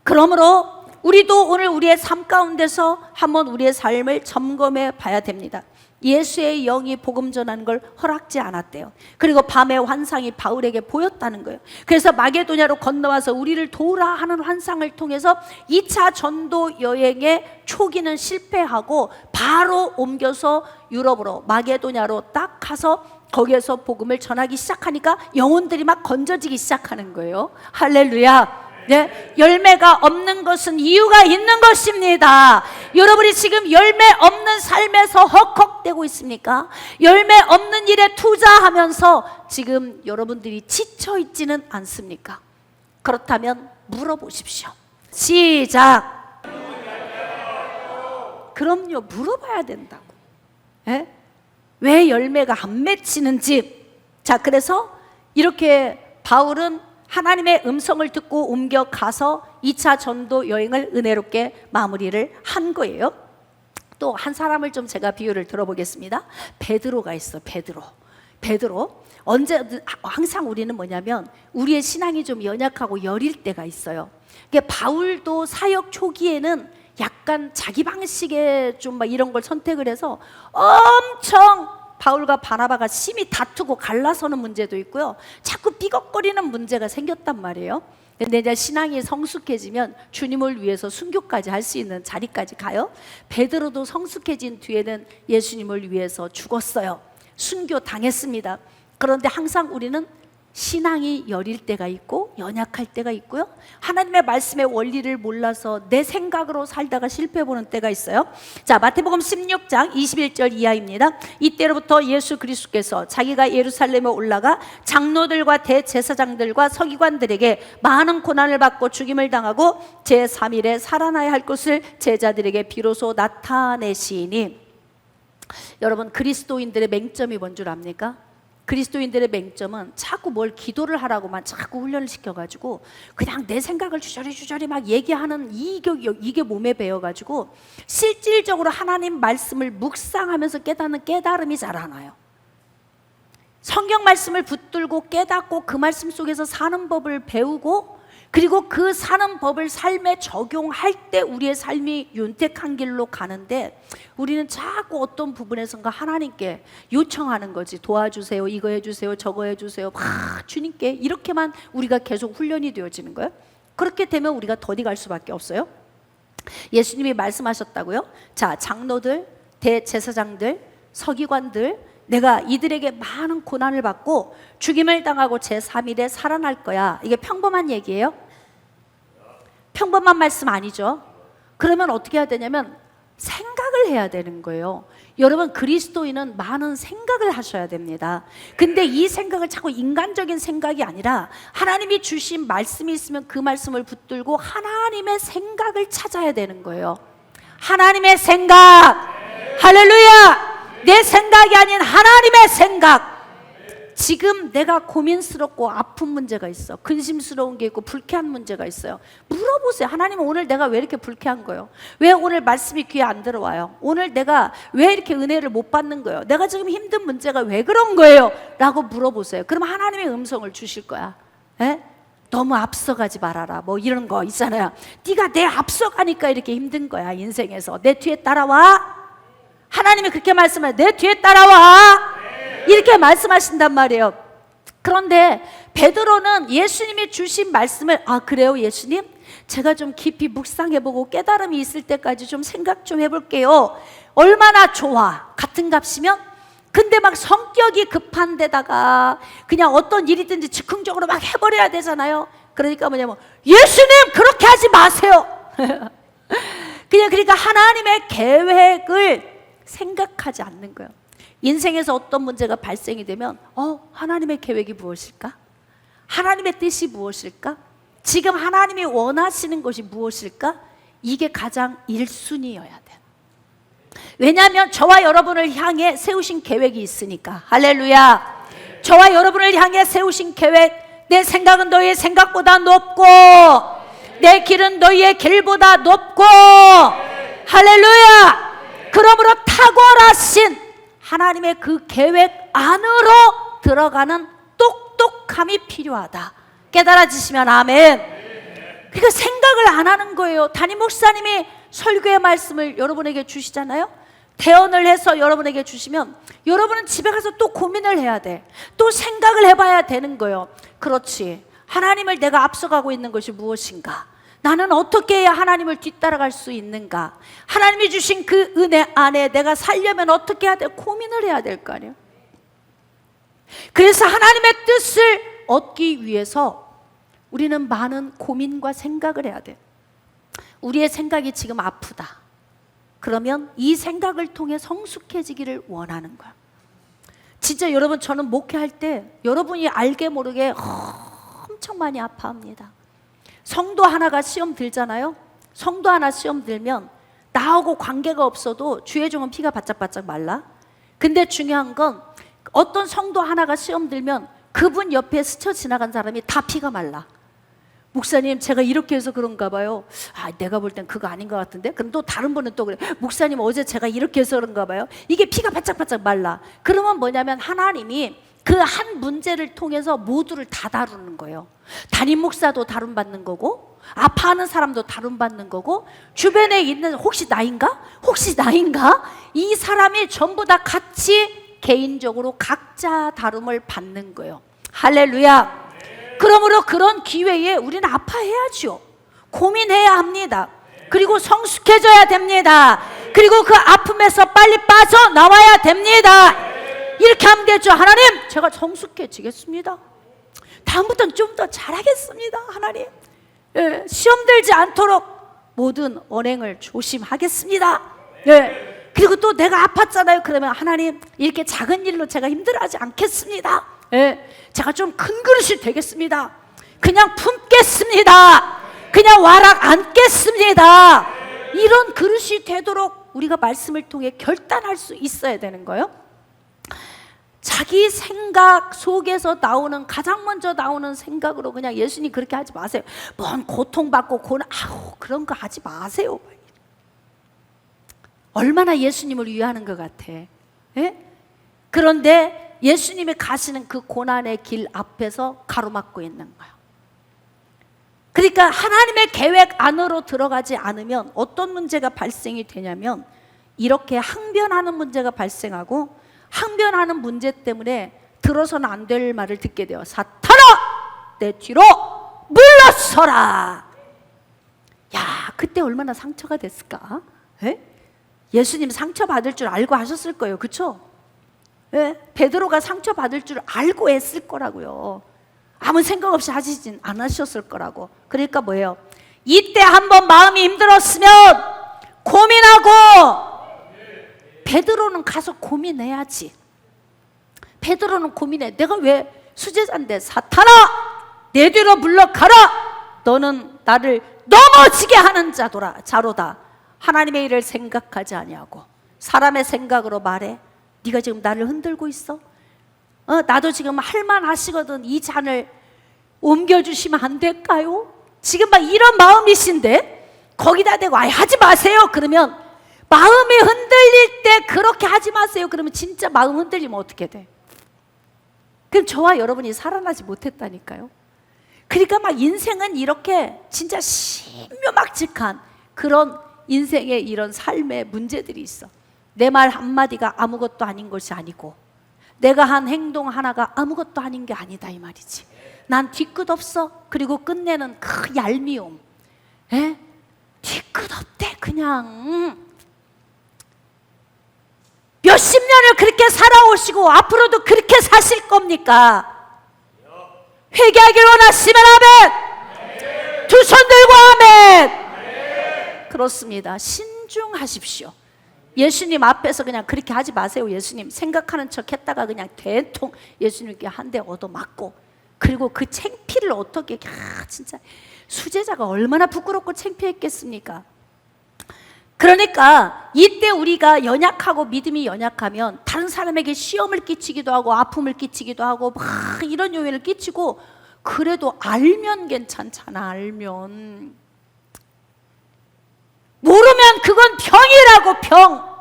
그러므로 우리도 오늘 우리의 삶 가운데서 한번 우리의 삶을 점검해 봐야 됩니다. 예수의 영이 복음 전하는 걸 허락지 않았대요. 그리고 밤에 환상이 바울에게 보였다는 거예요. 그래서 마게도냐로 건너와서 우리를 도우라 하는 환상을 통해서 2차 전도 여행의 초기는 실패하고 바로 옮겨서 유럽으로 마게도냐로 딱 가서 거기에서 복음을 전하기 시작하니까 영혼들이 막 건져지기 시작하는 거예요. 할렐루야. 네, 열매가 없는 것은 이유가 있는 것입니다. 여러분이 지금 열매 없는 삶에서 헉헉대고 있습니까? 열매 없는 일에 투자하면서 지금 여러분들이 지쳐 있지는 않습니까? 그렇다면 물어보십시오. 시작. 그럼요, 물어봐야 된다고. 네? 왜 열매가 안 맺히는지. 자, 그래서 이렇게 바울은 하나님의 음성을 듣고 옮겨가서 2차 전도 여행을 은혜롭게 마무리를 한 거예요. 또 한 사람을 좀 제가 비유를 들어보겠습니다. 베드로가 있어. 베드로. 항상 우리는 뭐냐면 우리의 신앙이 좀 연약하고 여릴 때가 있어요. 바울도 사역 초기에는 약간 자기 방식의 좀 막 이런 걸 선택을 해서 엄청 바울과 바나바가 심히 다투고 갈라서는 문제도 있고요. 자꾸 삐걱거리는 문제가 생겼단 말이에요. 근데 이제 신앙이 성숙해지면 주님을 위해서 순교까지 할 수 있는 자리까지 가요. 베드로도 성숙해진 뒤에는 예수님을 위해서 죽었어요. 순교 당했습니다. 그런데 항상 우리는 신앙이 여릴 때가 있고 연약할 때가 있고요. 하나님의 말씀의 원리를 몰라서 내 생각으로 살다가 실패해보는 때가 있어요. 자, 마태복음 16장 21절 이하입니다. 이때로부터 예수 그리스도께서 자기가 예루살렘에 올라가 장로들과 대제사장들과 서기관들에게 많은 고난을 받고 죽임을 당하고 제3일에 살아나야 할 것을 제자들에게 비로소 나타내시니. 여러분, 그리스도인들의 맹점이 뭔 줄 압니까? 그리스도인들의 맹점은 자꾸 뭘 기도를 하라고만 자꾸 훈련을 시켜가지고 그냥 내 생각을 주저리 막 얘기하는 이게 몸에 배어가지고 실질적으로 하나님 말씀을 묵상하면서 깨닫는 깨달음이 잘 안 와요. 성경 말씀을 붙들고 깨닫고 그 말씀 속에서 사는 법을 배우고, 그리고 그 사는 법을 삶에 적용할 때 우리의 삶이 윤택한 길로 가는데, 우리는 자꾸 어떤 부분에선가 하나님께 요청하는 거지. 도와주세요, 이거 해주세요, 저거 해주세요, 막 주님께 이렇게만 우리가 계속 훈련이 되어지는 거예요. 그렇게 되면 우리가 더디 갈 수밖에 없어요. 예수님이 말씀하셨다고요. 자, 장로들, 대제사장들, 서기관들, 내가 이들에게 많은 고난을 받고 죽임을 당하고 제3일에 살아날 거야. 이게 평범한 얘기예요? 평범한 말씀 아니죠. 그러면 어떻게 해야 되냐면 생각을 해야 되는 거예요. 여러분, 그리스도인은 많은 생각을 하셔야 됩니다. 근데 이 생각을 자꾸 인간적인 생각이 아니라 하나님이 주신 말씀이 있으면 그 말씀을 붙들고 하나님의 생각을 찾아야 되는 거예요. 하나님의 생각. 할렐루야. 내 생각이 아닌 하나님의 생각. 지금 내가 고민스럽고 아픈 문제가 있어. 근심스러운 게 있고 불쾌한 문제가 있어요. 물어보세요. 하나님은 오늘 내가 왜 이렇게 불쾌한 거예요? 왜 오늘 말씀이 귀에 안 들어와요? 오늘 내가 왜 이렇게 은혜를 못 받는 거예요? 내가 지금 힘든 문제가 왜 그런 거예요? 라고 물어보세요. 그럼 하나님의 음성을 주실 거야. 에? 너무 앞서가지 말아라. 뭐 이런 거 있잖아요. 네가 내 앞서가니까 이렇게 힘든 거야. 인생에서. 내 뒤에 따라와. 하나님이 그렇게 말씀해요. 내 뒤에 따라와. 이렇게 말씀하신단 말이에요. 그런데 베드로는 예수님이 주신 말씀을 아 그래요 예수님? 제가 좀 깊이 묵상해보고 깨달음이 있을 때까지 좀 생각 좀 해볼게요. 얼마나 좋아. 같은 값이면? 근데 막 성격이 급한 데다가 그냥 어떤 일이든지 즉흥적으로 막 해버려야 되잖아요. 그러니까 뭐냐면 예수님 그렇게 하지 마세요. 그러니까 하나님의 계획을 생각하지 않는 거예요. 인생에서 어떤 문제가 발생이 되면 하나님의 계획이 무엇일까? 하나님의 뜻이 무엇일까? 지금 하나님이 원하시는 것이 무엇일까? 이게 가장 1순위여야 돼. 왜냐하면 저와 여러분을 향해 세우신 계획이 있으니까. 할렐루야. 저와 여러분을 향해 세우신 계획, 내 생각은 너희의 생각보다 높고 내 길은 너희의 길보다 높고 할렐루야. 그러므로 탁월하신 하나님의 그 계획 안으로 들어가는 똑똑함이 필요하다. 깨달아지시면 아멘. 그러니까 생각을 안 하는 거예요. 담임 목사님이 설교의 말씀을 여러분에게 주시잖아요. 대언을 해서 여러분에게 주시면 여러분은 집에 가서 또 고민을 해야 돼. 또 생각을 해봐야 되는 거예요. 그렇지. 하나님을 내가 앞서가고 있는 것이 무엇인가? 나는 어떻게 해야 하나님을 뒤따라갈 수 있는가? 하나님이 주신 그 은혜 안에 내가 살려면 어떻게 해야 돼? 고민을 해야 될 거 아니에요. 그래서 하나님의 뜻을 얻기 위해서 우리는 많은 고민과 생각을 해야 돼. 우리의 생각이 지금 아프다. 그러면 이 생각을 통해 성숙해지기를 원하는 거야. 진짜 여러분, 저는 목회할 때 여러분이 알게 모르게 엄청 많이 아파합니다. 성도 하나가 시험 들잖아요. 성도 하나 시험 들면 나하고 관계가 없어도 주의 종은 피가 바짝바짝 말라. 근데 중요한 건 어떤 성도 하나가 시험 들면 그분 옆에 스쳐 지나간 사람이 다 피가 말라. 목사님 제가 이렇게 해서 그런가 봐요. 내가 볼 땐 그거 아닌 것 같은데. 그럼 또 다른 분은 또 그래. 목사님 어제 제가 이렇게 해서 그런가 봐요. 이게 피가 바짝바짝 말라. 그러면 뭐냐면 하나님이 그 한 문제를 통해서 모두를 다 다루는 거예요. 담임 목사도 다룸받는 거고 아파하는 사람도 다룸받는 거고 주변에 있는 혹시 나인가? 이 사람이 전부 다 같이 개인적으로 각자 다룸을 받는 거예요. 할렐루야. 그러므로 그런 기회에 우리는 아파해야죠. 고민해야 합니다. 그리고 성숙해져야 됩니다. 그리고 그 아픔에서 빨리 빠져나와야 됩니다. 이렇게 하면 되죠. 하나님 제가 성숙해지겠습니다. 다음부터는 좀 더 잘하겠습니다. 하나님 시험 들지 않도록 모든 언행을 조심하겠습니다. 그리고 또 내가 아팠잖아요. 그러면 하나님 이렇게 작은 일로 제가 힘들어하지 않겠습니다. 제가 좀 큰 그릇이 되겠습니다. 그냥 품겠습니다. 그냥 와락 앉겠습니다. 이런 그릇이 되도록 우리가 말씀을 통해 결단할 수 있어야 되는 거예요. 자기 생각 속에서 나오는 가장 먼저 나오는 생각으로 그냥 예수님 그렇게 하지 마세요. 뭔 고통받고 그런 거 하지 마세요. 얼마나 예수님을 위하는 것 같아. 그런데 예수님이 가시는 그 고난의 길 앞에서 가로막고 있는 거야. 그러니까 하나님의 계획 안으로 들어가지 않으면 어떤 문제가 발생이 되냐면 이렇게 항변하는 문제가 발생하고 항변하는 문제 때문에 들어서는 안 될 말을 듣게 돼요. 사탄아 내 뒤로 물러서라. 야, 그때 얼마나 상처가 됐을까? 예수님 상처받을 줄 알고 하셨을 거예요. 그렇죠? 베드로가 상처받을 줄 알고 했을 거라고요. 아무 생각 없이 하시진 않으셨을 거라고. 그러니까 뭐예요? 이때 한번 마음이 힘들었으면 고민하고 베드로는 가서 고민해야지. 베드로는 고민해. 내가 왜 수제자인데 사탄아 내 뒤로 물러가라. 너는 나를 넘어지게 하는 자로다. 하나님의 일을 생각하지 아니하고 사람의 생각으로 말해. 네가 지금 나를 흔들고 있어? 나도 지금 할만하시거든. 이 잔을 옮겨주시면 안 될까요? 지금 막 이런 마음이신데 거기다 대고 하지 마세요 그러면, 마음이 흔들릴 때 그렇게 하지 마세요 그러면 진짜 마음 흔들리면 어떻게 돼? 그럼 저와 여러분이 살아나지 못했다니까요. 그러니까 막 인생은 이렇게 진짜 신묘막측한 그런 인생의 이런 삶의 문제들이 있어. 내 말 한마디가 아무것도 아닌 것이 아니고, 내가 한 행동 하나가 아무것도 아닌 게 아니다 이 말이지. 난 뒤끝 없어. 그리고 끝내는 그 얄미움, 뒤끝 없대. 그냥 몇십 년을 그렇게 살아오시고 앞으로도 그렇게 사실 겁니까? 회개하길 원하시면 아멘. 두 손 들고 아멘. 그렇습니다. 신중하십시오. 예수님 앞에서 그냥 그렇게 하지 마세요. 예수님 생각하는 척 했다가 그냥 대통 예수님께 한 대 얻어맞고, 그리고 그 창피를 어떻게, 진짜 수제자가 얼마나 부끄럽고 창피했겠습니까? 그러니까 이때 우리가 연약하고 믿음이 연약하면 다른 사람에게 시험을 끼치기도 하고 아픔을 끼치기도 하고 막 이런 요인을 끼치고, 그래도 알면 괜찮잖아. 알면. 모르면 그건 병이라고. 병.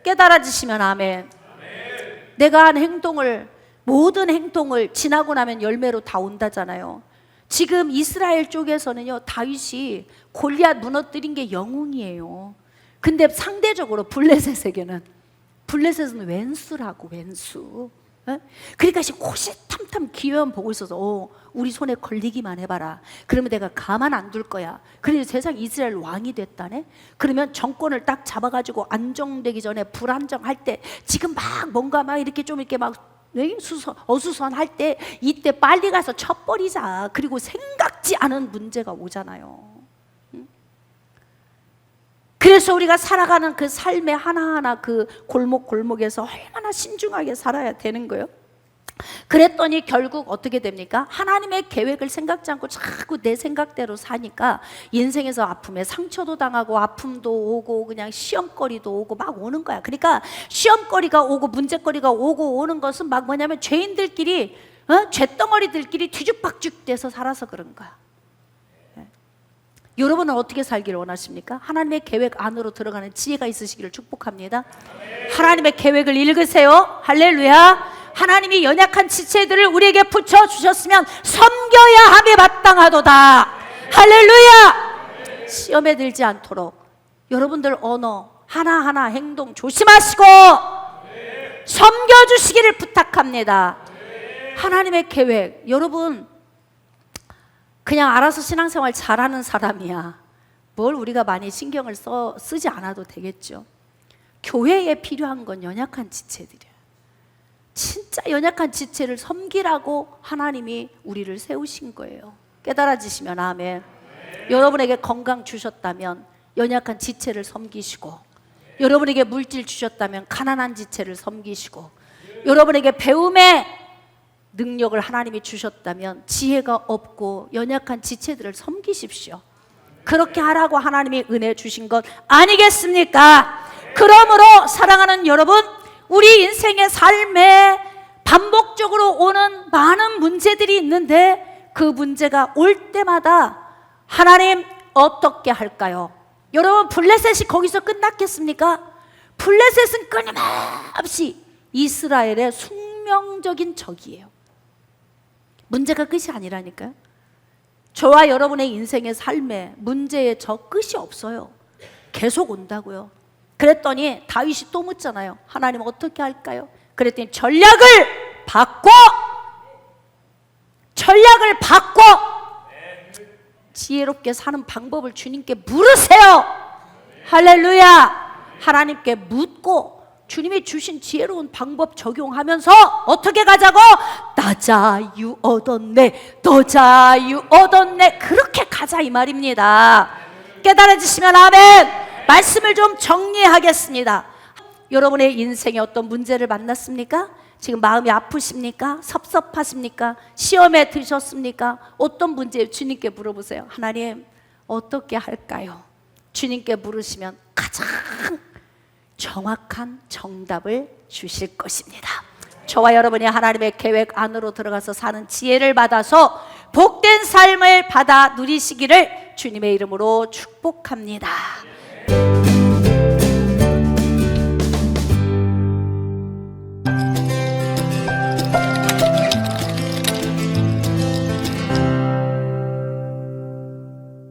깨달아지시면 아멘. 내가 한 행동을, 모든 행동을 지나고 나면 열매로 다 온다잖아요. 지금 이스라엘 쪽에서는요, 다윗이 골리앗 무너뜨린 게 영웅이에요. 근데 상대적으로 블레셋에게는, 블레셋은 왼수라고. 왼수. 그러니까 호시탐탐 기회만 보고 있어서 우리 손에 걸리기만 해봐라. 그러면 내가 가만 안 둘 거야. 그래서 세상 이스라엘 왕이 됐다네. 그러면 정권을 딱 잡아가지고 안정되기 전에 불안정할 때, 지금 막 뭔가 막 이렇게 좀 이렇게 막 어수선할 때, 이때 빨리 가서 쳐버리자. 그리고 생각지 않은 문제가 오잖아요. 그래서 우리가 살아가는 그 삶의 하나하나 그 골목골목에서 얼마나 신중하게 살아야 되는 거예요. 그랬더니 결국 어떻게 됩니까? 하나님의 계획을 생각지 않고 자꾸 내 생각대로 사니까 인생에서 아픔에 상처도 당하고 아픔도 오고 그냥 시험거리도 오고 막 오는 거야. 그러니까 시험거리가 오고 문제거리가 오고 오는 것은 막 뭐냐면 죄인들끼리, 죄덩어리들끼리 뒤죽박죽 돼서 살아서 그런 거야. 여러분은 어떻게 살기를 원하십니까? 하나님의 계획 안으로 들어가는 지혜가 있으시기를 축복합니다. 하나님의 계획을 읽으세요. 할렐루야. 하나님이 연약한 지체들을 우리에게 붙여주셨으면 섬겨야 함에 마땅하도다. 할렐루야. 시험에 들지 않도록 여러분들 언어 하나하나 행동 조심하시고 섬겨주시기를 부탁합니다. 하나님의 계획, 여러분 그냥 알아서 신앙생활 잘하는 사람이야. 뭘 우리가 많이 신경을 쓰지 않아도 되겠죠. 교회에 필요한 건 연약한 지체들이야. 진짜 연약한 지체를 섬기라고 하나님이 우리를 세우신 거예요. 깨달아지시면 아멘. 여러분에게 건강 주셨다면 연약한 지체를 섬기시고, 여러분에게 물질 주셨다면 가난한 지체를 섬기시고, 여러분에게 배움의 능력을 하나님이 주셨다면 지혜가 없고 연약한 지체들을 섬기십시오. 그렇게 하라고 하나님이 은혜 주신 것 아니겠습니까? 그러므로 사랑하는 여러분, 우리 인생의 삶에 반복적으로 오는 많은 문제들이 있는데 그 문제가 올 때마다 하나님 어떻게 할까요? 여러분, 블레셋이 거기서 끝났겠습니까? 블레셋은 끊임없이 이스라엘의 숙명적인 적이에요. 문제가 끝이 아니라니까요. 저와 여러분의 인생의 삶에 문제의 저 끝이 없어요. 계속 온다고요. 그랬더니 다윗이 또 묻잖아요. 하나님 어떻게 할까요? 그랬더니 전략을 바꿔 지혜롭게 사는 방법을 주님께 물으세요. 할렐루야. 하나님께 묻고 주님이 주신 지혜로운 방법 적용하면서 어떻게 가자고? 나 자유 얻었네, 너 자유 얻었네, 그렇게 가자 이 말입니다. 깨달아지시면 아멘. 말씀을 좀 정리하겠습니다. 여러분의 인생에 어떤 문제를 만났습니까? 지금 마음이 아프십니까? 섭섭하십니까? 시험에 드셨습니까? 어떤 문제 주님께 물어보세요. 하나님 어떻게 할까요? 주님께 물으시면 가장 정확한 정답을 주실 것입니다. 저와 여러분이 하나님의 계획 안으로 들어가서 사는 지혜를 받아서 복된 삶을 받아 누리시기를 주님의 이름으로 축복합니다.